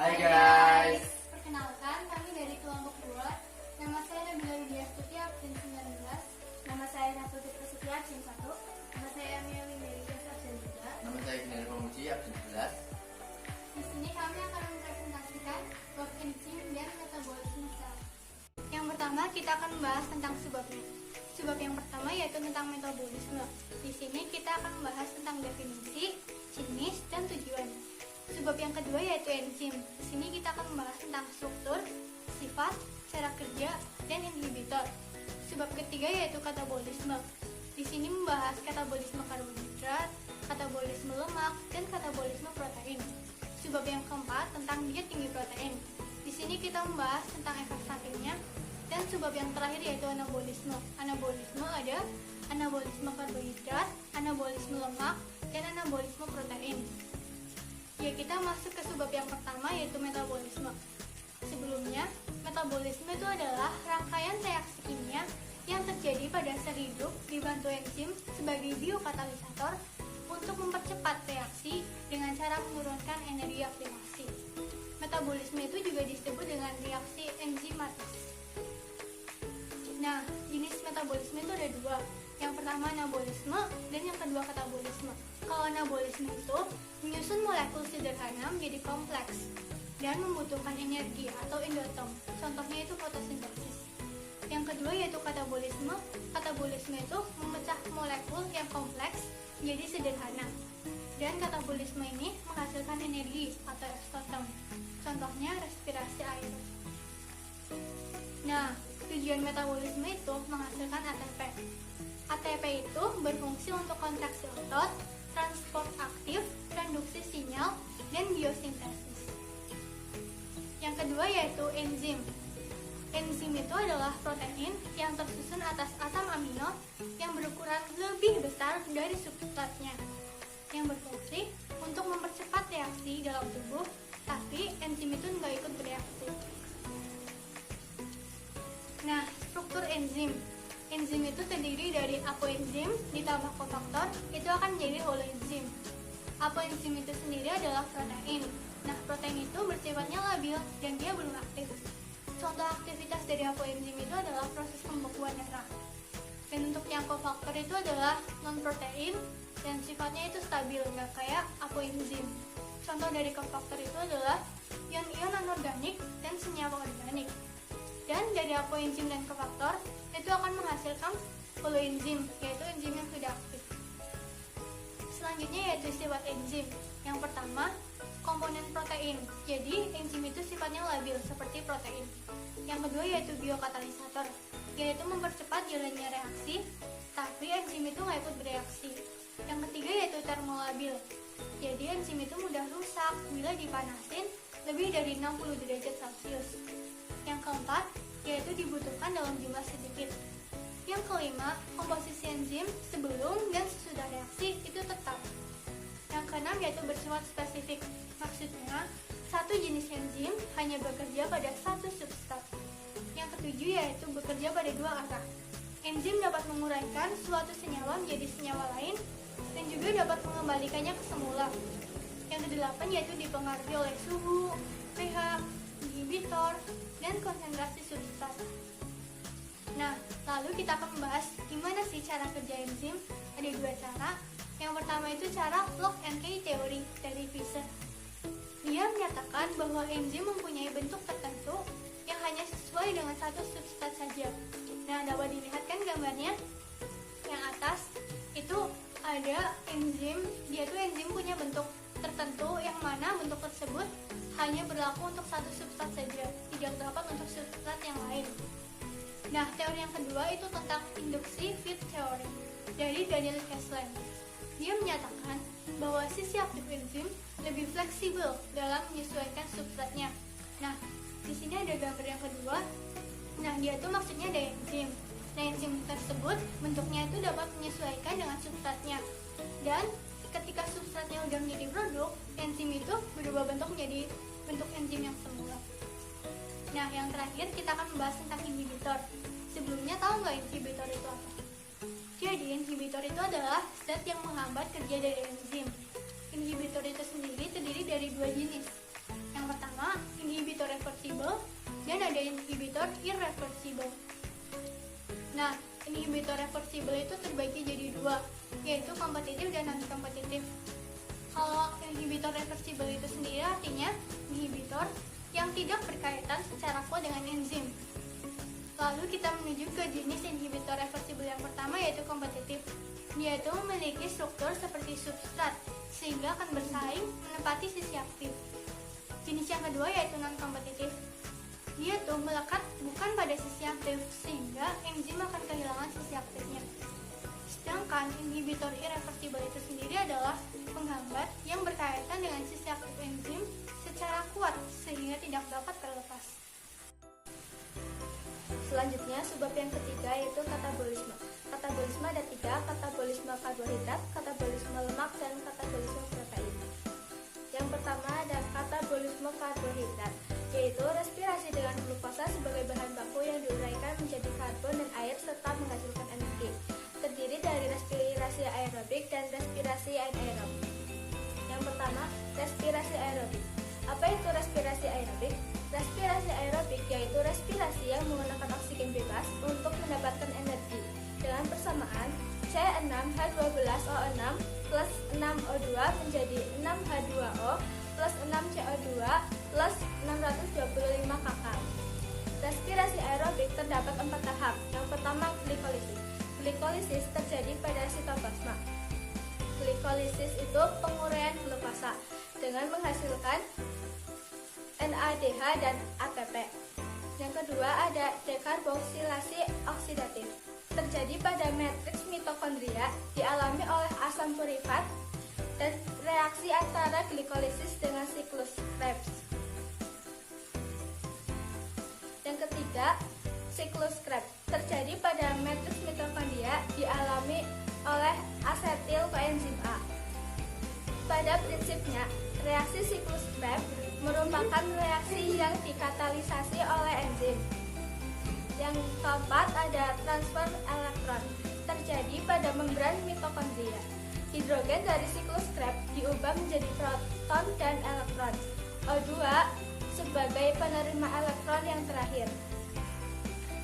Hai guys. Perkenalkan, kami dari kelompok 2. Nama saya Nabila Widya Stuti, absen 19. Nama saya Nafuti Prasetya, absen 1. Nama saya Mia Windarita, absen 3. Nama saya Kinar Pamuji, absen 11. Di sini kami akan mempresentasikan bab enzim dan metabolisme sel. Yang pertama, kita akan membahas tentang sebabnya. Sebab yang pertama yaitu tentang metabolisme. Di sini kita akan membahas tentang definisi, jenis, dan tujuan. Sebab yang kedua yaitu enzim. Di sini kita akan membahas tentang struktur, sifat, cara kerja, dan inhibitor. Sebab ketiga yaitu katabolisme. Di sini membahas katabolisme karbohidrat, katabolisme lemak, dan katabolisme protein. Sebab yang keempat tentang diet tinggi protein. Di sini kita membahas tentang efek sampingnya. Dan sebab yang terakhir yaitu anabolisme. Anabolisme ada anabolisme karbohidrat, anabolisme lemak, dan anabolisme protein. Ya, kita masuk ke sebab yang pertama yaitu metabolisme. Sebelumnya, metabolisme itu adalah rangkaian reaksi kimia yang terjadi pada sel hidup dibantu enzim sebagai biokatalisator untuk mempercepat reaksi dengan cara menurunkan energi aktivasi. Metabolisme itu juga disebut dengan reaksi enzimatis. Nah, jenis metabolisme itu ada dua. Yang pertama anabolisme dan yang kedua katabolisme. Kalau anabolisme itu menyusun molekul sederhana menjadi kompleks dan membutuhkan energi atau endotom. Contohnya itu fotosintesis. Yang kedua yaitu katabolisme. Katabolisme itu memecah molekul yang kompleks menjadi sederhana. Dan katabolisme ini menghasilkan energi atau eksotom. Contohnya respirasi air. Nah, tujuan metabolisme itu menghasilkan ATP. ATP itu berfungsi untuk kontraksi otot, transport aktif, reduksi sinyal, dan biosintesis. Yang kedua yaitu enzim. Enzim itu adalah protein yang tersusun atas asam amino yang berukuran lebih besar dari substratnya, yang berfungsi untuk mempercepat reaksi dalam tubuh, tapi enzim itu nggak ikut bereaksi. Nah, struktur enzim. Enzim itu terdiri dari apoenzim ditambah kofaktor, itu akan menjadi holoenzim. Apoenzim itu sendiri adalah protein. Nah, protein itu bersifatnya labil dan dia belum aktif. Contoh aktivitas dari apoenzim itu adalah proses pembekuan darah. Dan untuk yang kofaktor itu adalah non-protein dan sifatnya itu stabil, nggak kayak apoenzim. Contoh dari kofaktor itu adalah ion-ion anorganik dan senyawa organik. Dan dari apoenzim dan kofaktor itu akan menghasilkan holoenzim, yaitu enzim yang sudah aktif. Selanjutnya yaitu sifat enzim. Yang pertama, komponen protein. Jadi enzim itu sifatnya labil seperti protein. Yang kedua yaitu biokatalisator, yaitu mempercepat jalannya reaksi, tapi enzim itu nggak ikut bereaksi. Yang ketiga yaitu termolabil. Jadi enzim itu mudah rusak bila dipanasin lebih dari 60 derajat Celcius. Yang keempat, yaitu dibutuhkan dalam jumlah sedikit. Yang kelima, komposisi enzim sebelum dan sesudah reaksi itu tetap. Yang keenam yaitu bersifat spesifik. Maksudnya, satu jenis enzim hanya bekerja pada satu substrat. Yang ketujuh yaitu bekerja pada dua arah. Enzim dapat menguraikan suatu senyawa menjadi senyawa lain dan juga dapat mengembalikannya ke semula. Yang kedelapan yaitu dipengaruhi oleh suhu, pH, inhibitor, dan konsentrasi substrat. Nah, lalu kita akan membahas gimana sih cara kerja enzim. Ada dua cara. Yang pertama itu cara lock and key teori dari Fischer. Dia menyatakan bahwa enzim mempunyai bentuk tertentu yang hanya sesuai dengan satu substrat saja. Nah, dapat dilihat kan gambarnya? Yang atas itu ada enzim, dia tuh enzim punya bentuk tertentu yang mana bentuk tersebut hanya berlaku untuk satu substrat saja, tidak dapat untuk substrat yang lain. Nah, teori yang kedua itu tentang induksi fit theory dari Daniel Kessler. Dia menyatakan bahwa sisi aktif enzim lebih fleksibel dalam menyesuaikan substratnya. Nah, di sini ada gambar yang kedua. Nah, dia tuh maksudnya ada enzim. Nah, enzim tersebut bentuknya itu dapat menyesuaikan dengan substratnya. Dan ketika substratnya udah menjadi produk, enzim itu berubah bentuk menjadi bentuk enzim yang semula. Nah, yang terakhir kita akan membahas tentang inhibitor. Sebelumnya tahu nggak inhibitor itu apa? Jadi, inhibitor itu adalah zat yang menghambat kerja dari enzim. Inhibitor itu sendiri terdiri dari dua jenis. Yang pertama Nah, inhibitor reversibel itu terbagi jadi dua, yaitu kompetitif dan non-kompetitif. Kalau inhibitor reversibel itu sendiri artinya inhibitor yang tidak berkaitan secara kuat dengan enzim. Lalu kita menuju ke jenis inhibitor reversibel yang pertama, yaitu kompetitif. Dia itu memiliki struktur seperti substrat sehingga akan bersaing menempati sisi aktif. Jenis yang kedua yaitu non-kompetitif. Dia tuh melekat bukan pada sisi aktif sehingga enzim akan kehilangan sisi aktifnya. Sedangkan inhibitor irreversibel itu sendiri adalah penghambat yang berkaitan dengan sisi aktif enzim secara kuat sehingga tidak dapat terlepas. Selanjutnya, subbab yang ketiga yaitu katabolisme. Katabolisme ada tiga, katabolisme karbohidrat, katabolisme lemak, dan katabolisme protein. Yang pertama ada katabolisme karbohidrat, yaitu respirasi dengan glukosa sebagai bahan baku yang diuraikan menjadi karbon dan air serta menghasilkan energi. Terdiri dari respirasi aerobik dan respirasi anaerob. Yang pertama, respirasi aerobik. Apa itu respirasi aerobik? Respirasi aerobik yaitu respirasi yang menggunakan oksigen bebas untuk mendapatkan energi. Dengan persamaan, C6H12O6 plus 6O2 menjadi 6H2O plus 6CO2 plus 625 kcal. Respirasi aerobik terdapat 4 tahap. Yang pertama, glikolisis. Glikolisis terjadi pada sitoplasma. Glikolisis itu penguraian glukosa dengan menghasilkan NADH dan ATP. Yang kedua ada dekarboksilasi oksidatif. Terjadi pada matriks mitokondria, dialami oleh asam purifat dan reaksi antara glikolisis dengan siklus Krebs. Yang ketiga, siklus Krebs. Terjadi pada matriks mitokondria, dialami oleh asetil koenzim A. Pada prinsipnya, reaksi siklus Krebs merupakan reaksi yang dikatalisasi oleh enzim. Yang keempat ada transfer elektron. Terjadi pada membran mitokondria. Hidrogen dari siklus Krebs diubah menjadi proton dan elektron. O2 sebagai penerima elektron yang terakhir.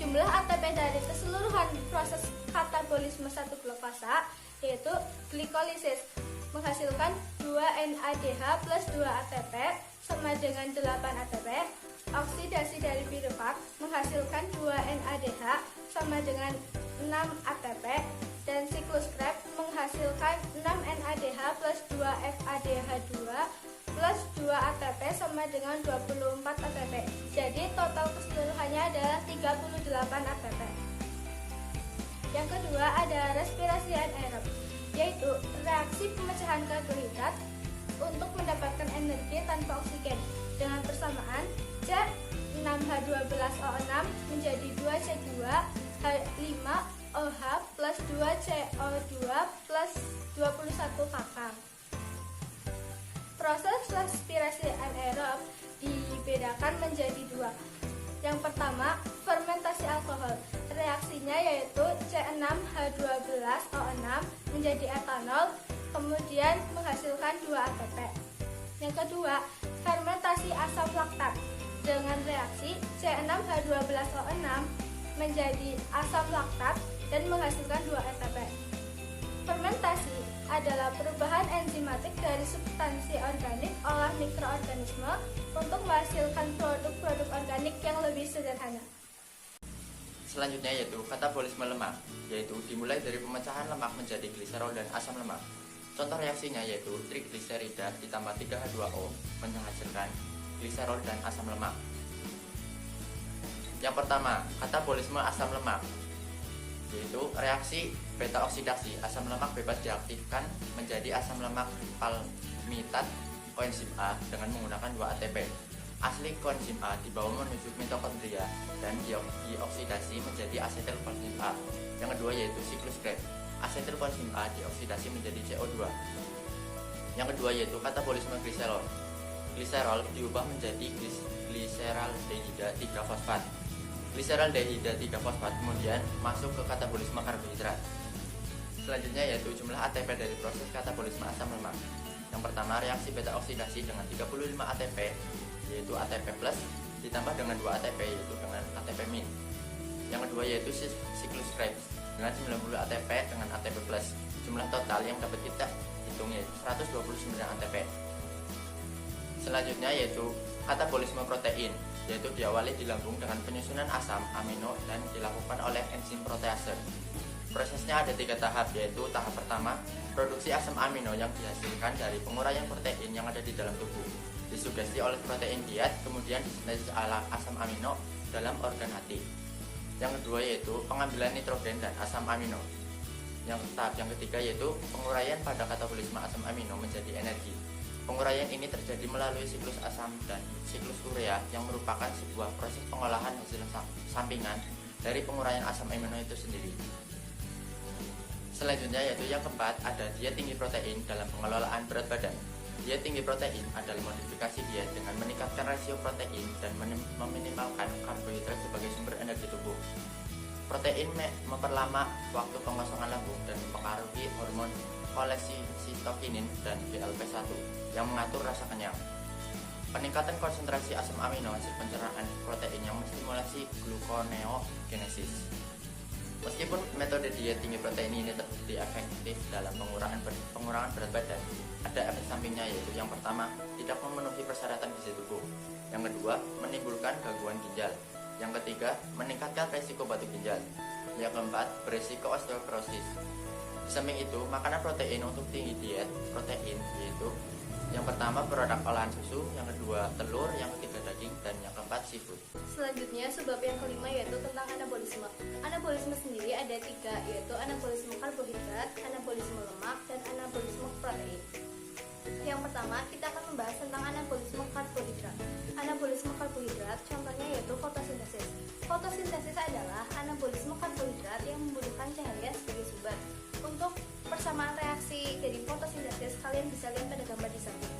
Jumlah ATP dari keseluruhan proses katabolisme satu glukosa yaitu glikolisis menghasilkan 2 NADH plus 2 ATP sama dengan 8 ATP. Oksidasi dari piruvak menghasilkan 2 NADH sama dengan 6 ATP dan siklus Krebs menghasilkan 6 NADH plus 2 FADH2 plus 2 ATP sama dengan 24 ATP. Jadi total keseluruhannya adalah 38 ATP. Yang kedua ada respirasi anaerob, yaitu reaksi pemecahan karbohidrat untuk mendapatkan energi tanpa oksigen. Dengan persamaan, C6H12O6 menjadi 2C2H5OH plus 2CO2 plus 21 kcal. Proses respirasi anaerob dibedakan menjadi dua. Yang pertama, fermentasi alkohol. Reaksinya yaitu C6H12O6 menjadi etanol, kemudian menghasilkan 2 ATP. Yang kedua, fermentasi asam laktat. Dengan reaksi C6H12O6 menjadi asam laktat dan menghasilkan 2 ATP. Fermentasi adalah perubahan enzimatik dari substansi organik oleh mikroorganisme untuk menghasilkan produk-produk organik yang lebih sederhana. Selanjutnya yaitu katabolisme lemak, yaitu dimulai dari pemecahan lemak menjadi gliserol dan asam lemak. Contoh reaksinya yaitu trigliserida ditambah 3H2O menghasilkan gliserol dan asam lemak. Yang pertama, katabolisme asam lemak, yaitu reaksi beta oksidasi asam lemak bebas diaktifkan menjadi asam lemak palmitat koenzim A dengan menggunakan 2 ATP. Asli koenzim A dibawa menuju mitokondria dan dioksidasi menjadi asetil koenzim A. Yang kedua yaitu siklus Krebs. Asetil koenzim A dioksidasi menjadi CO2. Yang kedua yaitu katabolisme gliserol. Gliserol diubah menjadi gliseraldehida 3-fosfat. Gliseraldehida 3-fosfat kemudian masuk ke katabolisme karbohidrat. Selanjutnya yaitu jumlah ATP dari proses katabolisme asam lemak. Yang pertama, reaksi beta oksidasi dengan 35 ATP yaitu ATP plus ditambah dengan 2 ATP yaitu dengan ATP min. Yang kedua yaitu siklus Krebs dengan 90 ATP dengan ATP plus. Jumlah total yang dapat kita hitung yaitu 129 ATP. Selanjutnya yaitu katabolisme protein, yaitu diawali di lambung dengan penyusunan asam amino dan dilakukan oleh enzim protease. Prosesnya ada 3 tahap, yaitu tahap pertama, produksi asam amino yang dihasilkan dari penguraian protein yang ada di dalam tubuh, disugesti oleh protein diet, kemudian disintesis asam amino dalam organ hati. Yang kedua yaitu pengambilan nitrogen dan asam amino. Yang tahap yang ketiga yaitu penguraian pada katabolisme asam amino menjadi energi. Penguraian ini terjadi melalui siklus asam dan siklus urea yang merupakan sebuah proses pengolahan hasil sampingan dari penguraian asam amino itu sendiri. Selanjutnya yaitu yang keempat, ada diet tinggi protein dalam pengelolaan berat badan. Diet tinggi protein adalah modifikasi diet dengan meningkatkan rasio protein dan meminimalkan karbohidrat sebagai sumber energi tubuh. Protein memperlama waktu pengosongan lambung dan mempengaruhi hormon kolesisitokinin dan GLP-1 yang mengatur rasa kenyang. Peningkatan konsentrasi asam amino hasil pencernaan protein yang menstimulasi gluconeogenesis. Meskipun metode diet tinggi protein ini terbukti efektif dalam pengurangan berat badan, ada efek sampingnya yaitu yang pertama, tidak memenuhi persyaratan gizi tubuh. Yang kedua, menimbulkan gangguan ginjal. Yang ketiga, meningkatkan resiko batu ginjal. Yang keempat, beresiko osteoporosis. Di samping itu, makanan protein untuk tinggi diet protein yaitu yang pertama produk olahan susu, yang kedua telur, yang ketiga daging, dan yang keempat seafood. Selanjutnya sebab yang kelima yaitu tentang anabolisme. Anabolisme sendiri ada 3, yaitu anabolisme karbohidrat, anabolisme lemak, dan anabolisme protein. Yang pertama, kita akan membahas tentang anabolisme karbohidrat. Anabolisme karbohidrat contohnya yaitu fotosintesis. Fotosintesis adalah anabolisme karbohidrat yang membutuhkan cahaya sebagai sumber. Untuk persamaan reaksi dari fotosintesis, kalian bisa lihat pada gambar di samping.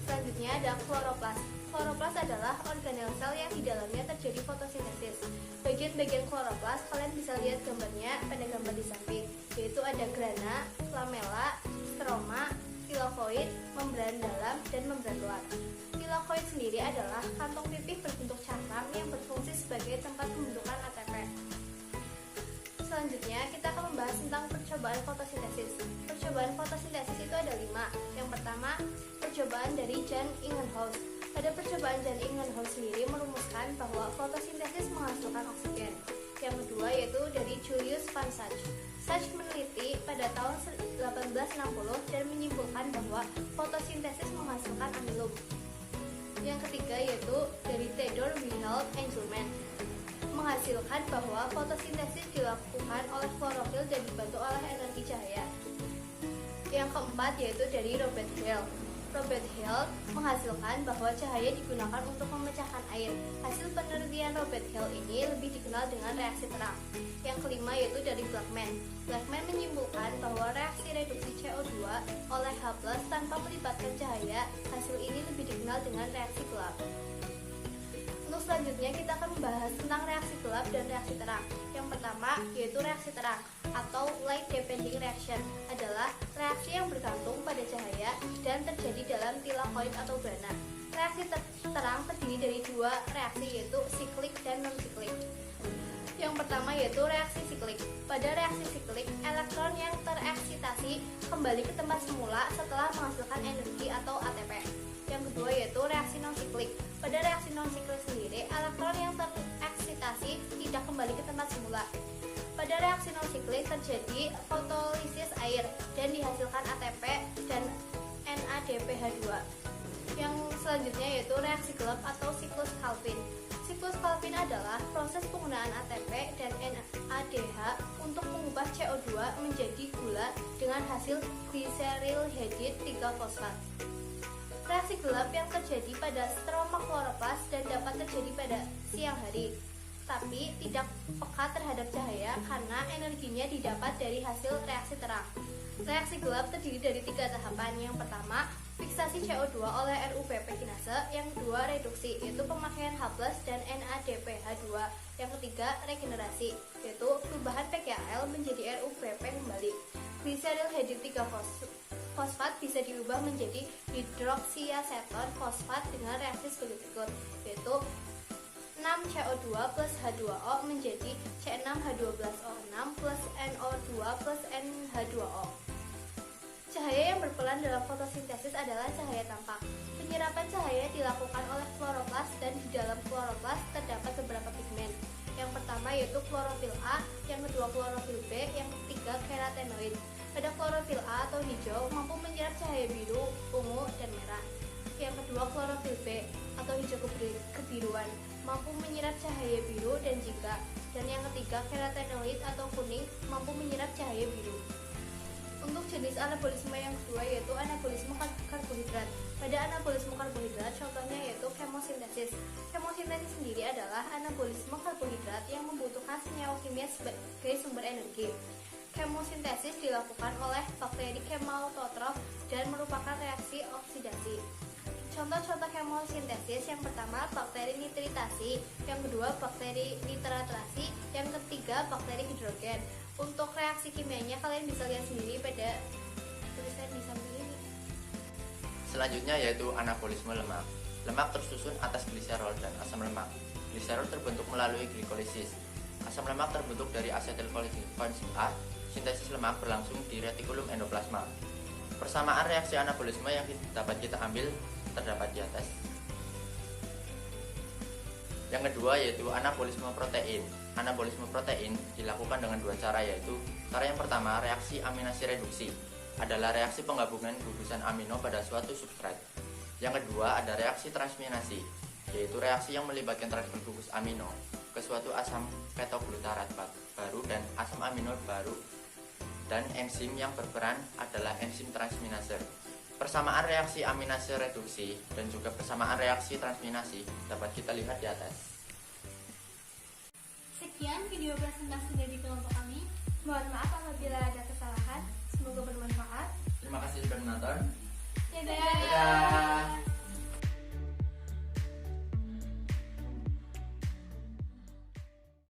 Selanjutnya ada kloroplas. Kloroplas adalah organel sel yang di dalamnya terjadi fotosintesis. Bagian-bagian kloroplas kalian bisa lihat gambarnya pada gambar di samping, yaitu ada grana, lamela, stroma, tilakoid, membran dalam, dan membran luar. Tilakoid sendiri adalah kantong pipih berbentuk cangkang yang berfungsi sebagai tempat pembentukan ATP. Selanjutnya, kita akan membahas tentang percobaan fotosintesis. Percobaan fotosintesis itu ada 5. Yang pertama, percobaan dari Jan Ingenhousz. Pada percobaan Jan Ingenhousz sendiri merumuskan bahwa fotosintesis menghasilkan oksigen. Yang kedua yaitu dari Julius van Sach. Sach meneliti pada tahun 1860 dan menyimpulkan bahwa fotosintesis menghasilkan amilum. Yang ketiga yaitu dari Theodor Wilhelm Engelmann, menghasilkan bahwa fotosintesis dilakukan oleh klorofil dan dibantu oleh energi cahaya. Yang keempat yaitu dari Robert Hale. Robert Hale menghasilkan bahwa cahaya digunakan untuk memecahkan air. Hasil penelitian Robert Hale ini lebih dikenal dengan reaksi terang. Yang kelima yaitu dari Blackman. Blackman menyimpulkan bahwa reaksi reduksi CO2 oleh H+ tanpa melibatkan cahaya, hasil ini lebih dikenal dengan reaksi gelap. Untuk selanjutnya kita akan membahas tentang reaksi gelap dan reaksi terang. Yang pertama yaitu reaksi terang atau light depending reaction adalah reaksi yang bergantung pada cahaya dan terjadi dalam tilakoid atau grana. Reaksi terang terdiri dari 2 reaksi yaitu siklik dan non-siklik. Yang pertama yaitu reaksi siklik. Pada reaksi siklik, elektron yang tereksitasi kembali ke tempat semula setelah menghasilkan energi atau ATP. Yang kedua yaitu reaksi non-siklik. Pada reaksi non-siklik sendiri, elektron yang tereksitasi tidak kembali ke tempat semula. Pada reaksi non-siklik terjadi fotolisis air dan dihasilkan ATP dan NADPH2. Yang selanjutnya yaitu reaksi gelap atau siklus Calvin. Siklus Calvin adalah proses penggunaan ATP dan NADH untuk mengubah CO2 menjadi gula dengan hasil glycerylhedid 3-fosfat. Reaksi gelap yang terjadi pada stroma kloroplas dan dapat terjadi pada siang hari, tapi tidak peka terhadap cahaya karena energinya didapat dari hasil reaksi terang. Reaksi gelap terdiri dari 3 tahapan. Yang pertama, fiksasi CO2 oleh RuPP kinase. Yang kedua, reduksi, yaitu pemakaian H+ dan NADPH2. Yang ketiga, regenerasi, yaitu perubahan pKa menjadi RuPP kembali. Glycerylhedid 3-fosfat bisa diubah menjadi hidroksiaseton fosfat dengan reaksi sebagai berikut, yaitu 6 CO2 plus H2O menjadi C6H12O6 plus NO2 plus NH2O. Cahaya yang berperan dalam fotosintesis adalah cahaya tampak. Penyerapan cahaya dilakukan oleh kloroplas dan di dalam kloroplas terdapat beberapa pigmen. Yang pertama yaitu klorofil A, yang kedua klorofil B, yang ketiga karotenoid. Pada klorofil A atau hijau mampu menyerap cahaya biru, ungu, dan merah. Yang kedua klorofil B atau hijau kebiruan mampu menyerap cahaya biru dan jingga. Dan yang ketiga karotenoid atau kuning mampu menyerap cahaya biru. Untuk jenis anabolisme yang kedua yaitu anabolisme karbohidrat. Pada anabolisme karbohidrat contohnya yaitu kemosintesis. Kemosintesis sendiri adalah anabolisme karbohidrat yang membutuhkan senyawa kimia sebagai sumber energi. Kemosintesis dilakukan oleh bakteri kemautotrof dan merupakan reaksi oksidasi. Contoh-contoh kemosintesis yang pertama bakteri nitritasi, yang kedua bakteri nitratrasi, yang ketiga bakteri hidrogen. Untuk reaksi kimianya kalian bisa lihat sendiri pada tulisan di samping ini. Selanjutnya yaitu anabolisme lemak. Lemak tersusun atas gliserol dan asam lemak. Gliserol terbentuk melalui glikolisis. Asam lemak terbentuk dari asetilkoenzim A. Sintesis lemak berlangsung di retikulum endoplasma. Persamaan reaksi anabolisme yang dapat kita ambil terdapat di atas. Yang kedua yaitu anabolisme protein. Anabolisme protein dilakukan dengan dua cara yaitu cara yang pertama reaksi aminasi reduksi adalah reaksi penggabungan gugusan amino pada suatu substrat. Yang kedua ada reaksi transminasi yaitu reaksi yang melibatkan transfer gugus amino ke suatu asam petoglutarat baru dan asam amino baru, dan enzim yang berperan adalah enzim transminase. Persamaan reaksi aminase reduksi dan juga persamaan reaksi transminasi dapat kita lihat di atas. Sekian video presentasi dari kelompok kami. Mohon maaf apabila ada kesalahan. Semoga bermanfaat. Terima kasih sudah menonton. Dadah.